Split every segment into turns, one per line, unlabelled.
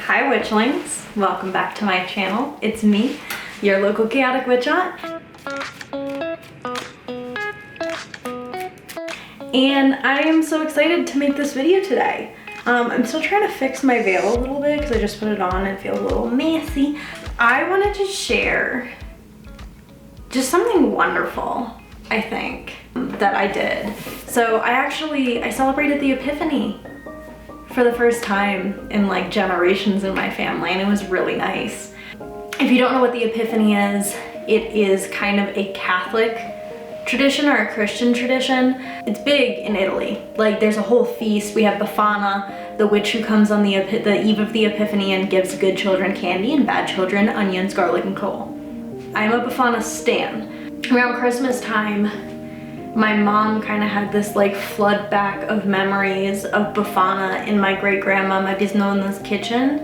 Hi witchlings, welcome back to my channel. It's me, your local chaotic witch aunt. And I am so excited to make this video today. I'm still trying to fix my veil a little bit because I just put it on and feel a little messy. I wanted to share just something wonderful, I think, that I did. So I celebrated the Epiphany for the first time in like generations in my family, and it was really nice. If you don't know what the Epiphany is, it is kind of a Catholic tradition or a Christian tradition. It's big in Italy. Like there's a whole feast. We have Befana, the witch who comes on the eve of the Epiphany and gives good children candy and bad children onions, garlic, and coal. I'm a Befana stan. Around Christmas time, my mom kind of had this like flood back of memories of Befana in my great-grandma Magisnona's kitchen,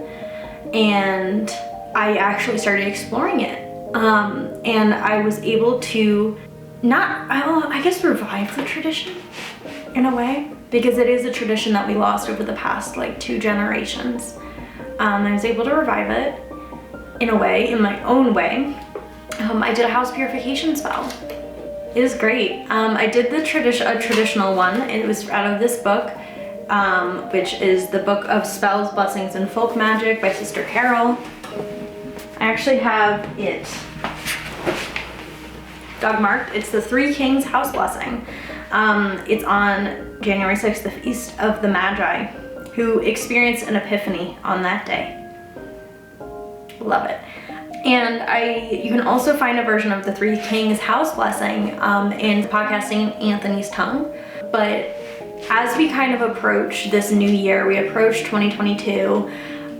and I actually started exploring it. And I was able to I guess revive the tradition in a way, because it is a tradition that we lost over the past like 2 generations. I was able to revive it in a way, in my own way. I did a house purification spell. It was great. I did a traditional one. It was out of this book, which is the Book of Spells, Blessings, and Folk Magic by Sister Carol. I actually have it dog marked. It's the Three Kings House Blessing. It's on January 6th, the Feast of the Magi, who experienced an epiphany on that day. Love it. And you can also find a version of the Three Kings House Blessing in podcasting Anthony's Tongue. But as we kind of approach this new year, we approach 2022,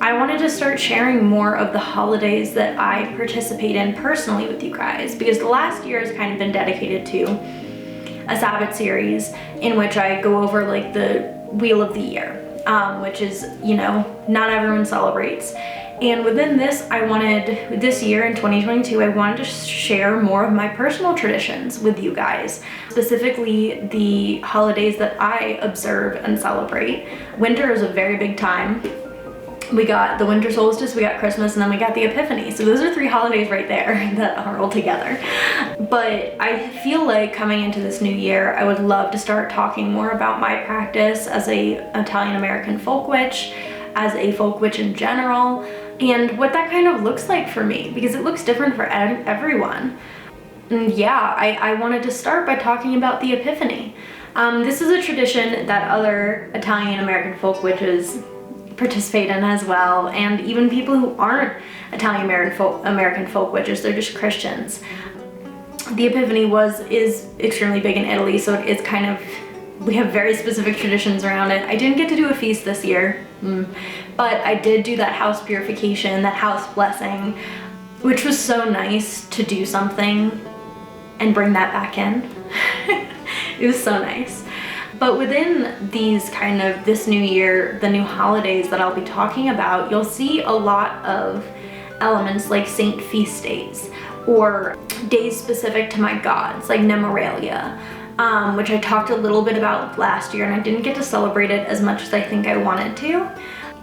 I wanted to start sharing more of the holidays that I participate in personally with you guys, because the last year has kind of been dedicated to a Sabbath series in which I go over like the Wheel of the Year, which is, you know, not everyone celebrates. And within this, this year in 2022, I wanted to share more of my personal traditions with you guys, specifically the holidays that I observe and celebrate. Winter is a very big time. We got the winter solstice, we got Christmas, and then we got the Epiphany. So those are 3 holidays right there that are all together. But I feel like coming into this new year, I would love to start talking more about my practice as a Italian-American folk witch, as a folk witch in general, and what that kind of looks like for me, because it looks different for everyone. And yeah, I wanted to start by talking about the Epiphany. This is a tradition that other Italian-American folk witches participate in as well, and even people who aren't Italian-American folk witches, they're just Christians. The Epiphany is extremely big in Italy, so it's kind of, we have very specific traditions around it. I didn't get to do a feast this year, but I did do that house purification, that house blessing, which was so nice to do something and bring that back in. It was so nice. But within this new year, the new holidays that I'll be talking about, you'll see a lot of elements like saint feast days, or days specific to my gods, like Nemoralia, which I talked a little bit about last year, and I didn't get to celebrate it as much as I think I wanted to.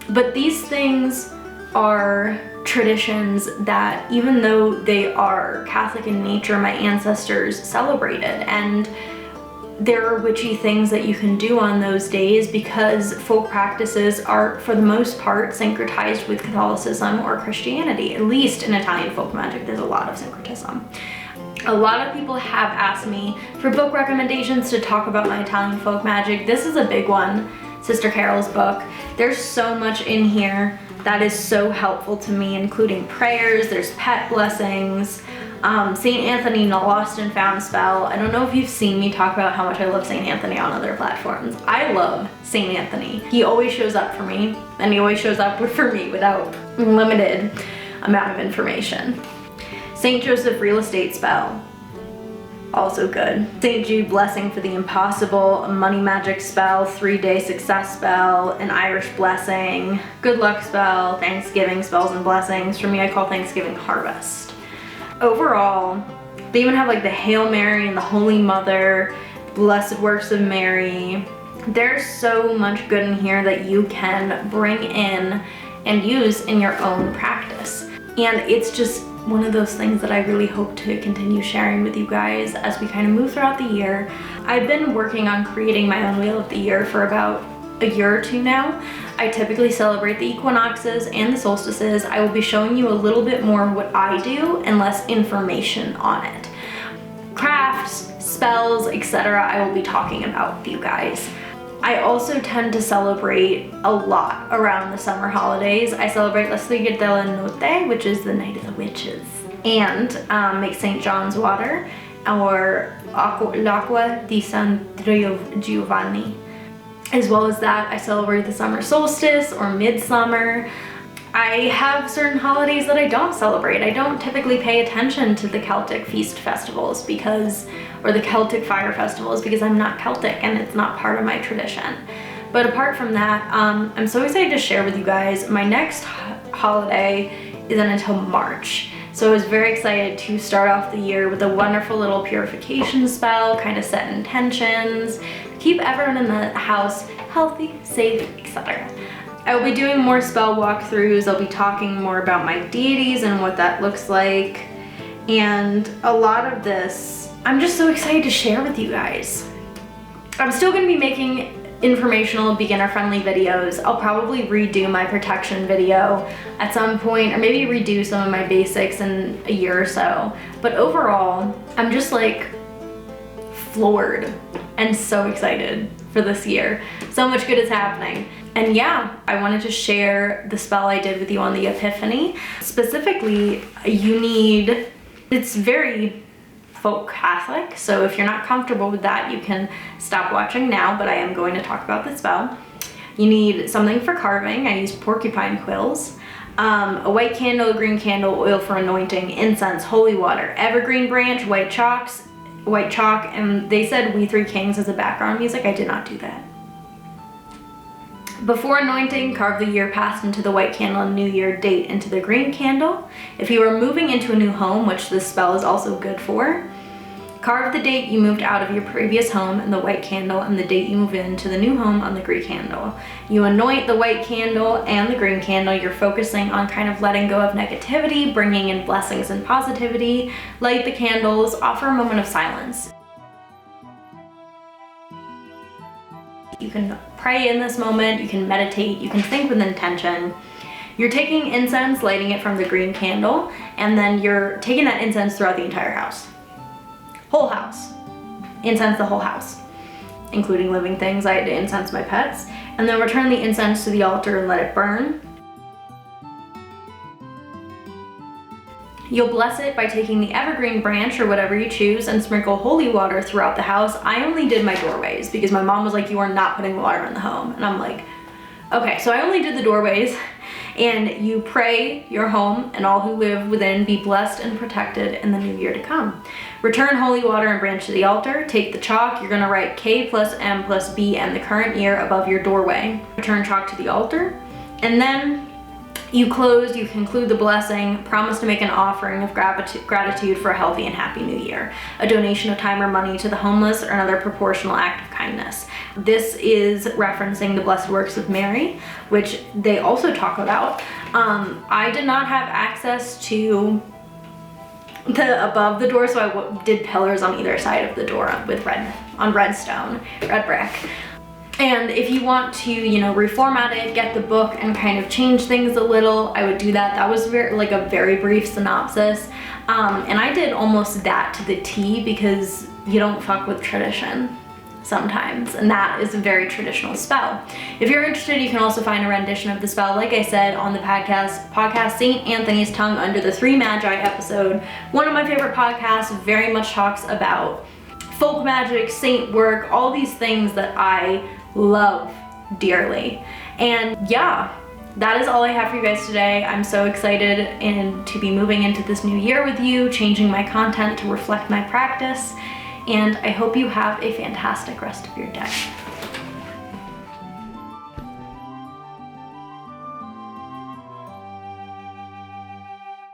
But these things are traditions that, even though they are Catholic in nature, my ancestors celebrated, and there are witchy things that you can do on those days because folk practices are, for the most part, syncretized with Catholicism or Christianity. At least in Italian folk magic, there's a lot of syncretism. A lot of people have asked me for book recommendations to talk about my Italian folk magic. This is a big one, Sister Carol's book. There's so much in here that is so helpful to me, including prayers, there's pet blessings, St. Anthony, the Lost and Found spell. I don't know if you've seen me talk about how much I love St. Anthony on other platforms. I love St. Anthony. He always shows up for me, and he always shows up for me without limited amount of information. St. Joseph real estate spell, also good. St. Jude blessing for the impossible, a money magic spell, 3-day success spell, an Irish blessing, good luck spell, Thanksgiving spells and blessings. For me, I call Thanksgiving harvest. Overall, they even have like the Hail Mary and the Holy Mother, Blessed Works of Mary. There's so much good in here that you can bring in and use in your own practice. And it's just one of those things that I really hope to continue sharing with you guys as we kind of move throughout the year. I've been working on creating my own Wheel of the Year for about a year or two now. I typically celebrate the equinoxes and the solstices. I will be showing you a little bit more of what I do and less information on it. Crafts, spells, etc. I will be talking about with you guys. I also tend to celebrate a lot around the summer holidays. I celebrate La Sliga de la Notte, which is the Night of the Witches, and make St. John's water, or l'Acqua di San Giovanni. As well as that, I celebrate the summer solstice or midsummer. I have certain holidays that I don't celebrate. I don't typically pay attention to the Celtic feast festivals or the Celtic fire festivals because I'm not Celtic and it's not part of my tradition. But apart from that, I'm so excited to share with you guys. My next holiday isn't until March. So I was very excited to start off the year with a wonderful little purification spell, kind of set intentions, keep everyone in the house healthy, safe, etc. I will be doing more spell walkthroughs. I'll be talking more about my deities and what that looks like. And a lot of this, I'm just so excited to share with you guys. I'm still gonna be making informational, beginner-friendly videos. I'll probably redo my protection video at some point, or maybe redo some of my basics in a year or so. But overall, I'm just like floored and so excited for this year. So much good is happening. And yeah, I wanted to share the spell I did with you on the Epiphany. Specifically, it's very folk Catholic, so if you're not comfortable with that, you can stop watching now, but I am going to talk about the spell. You need something for carving. I used porcupine quills, a white candle, a green candle, oil for anointing, incense, holy water, evergreen branch, white chalk, and they said We Three Kings as a background music. I did not do that. Before anointing, carve the year passed into the white candle and new year date into the green candle. If you are moving into a new home, which this spell is also good for, carve the date you moved out of your previous home in the white candle and the date you move into the new home on the green candle. You anoint the white candle and the green candle. You're focusing on kind of letting go of negativity, bringing in blessings and positivity. Light the candles, offer a moment of silence. You can pray in this moment, you can meditate, you can think with intention. You're taking incense, lighting it from the green candle, and then you're taking that incense throughout the entire house. Whole house. Incense the whole house, including living things. I had to incense my pets. And then return the incense to the altar and let it burn. You'll bless it by taking the evergreen branch or whatever you choose and sprinkle holy water throughout the house. I only did my doorways because my mom was like, you are not putting water in the home. And I'm like, okay, so I only did the doorways. And you pray your home and all who live within be blessed and protected in the new year to come. Return holy water and branch to the altar. Take the chalk. You're gonna write K plus M plus B and the current year above your doorway. Return chalk to the altar. And then you conclude the blessing, promise to make an offering of gratitude for a healthy and happy new year, a donation of time or money to the homeless, or another proportional act of kindness. This is referencing the blessed works of Mary, which they also talk about. I did not have access to the above the door, so I did pillars on either side of the door with red stone, red brick. And if you want to, reformat it, get the book and kind of change things a little, I would do that. That was a very brief synopsis. And I did almost that to the T because you don't fuck with tradition sometimes. And that is a very traditional spell. If you're interested, you can also find a rendition of the spell, like I said, on the podcast St. Anthony's Tongue Under the Three Magi episode. One of my favorite podcasts, very much talks about folk magic, saint work, all these things that I love dearly. And yeah, that is all I have for you guys today. I'm so excited to be moving into this new year with you, changing my content to reflect my practice, and I hope you have a fantastic rest of your day.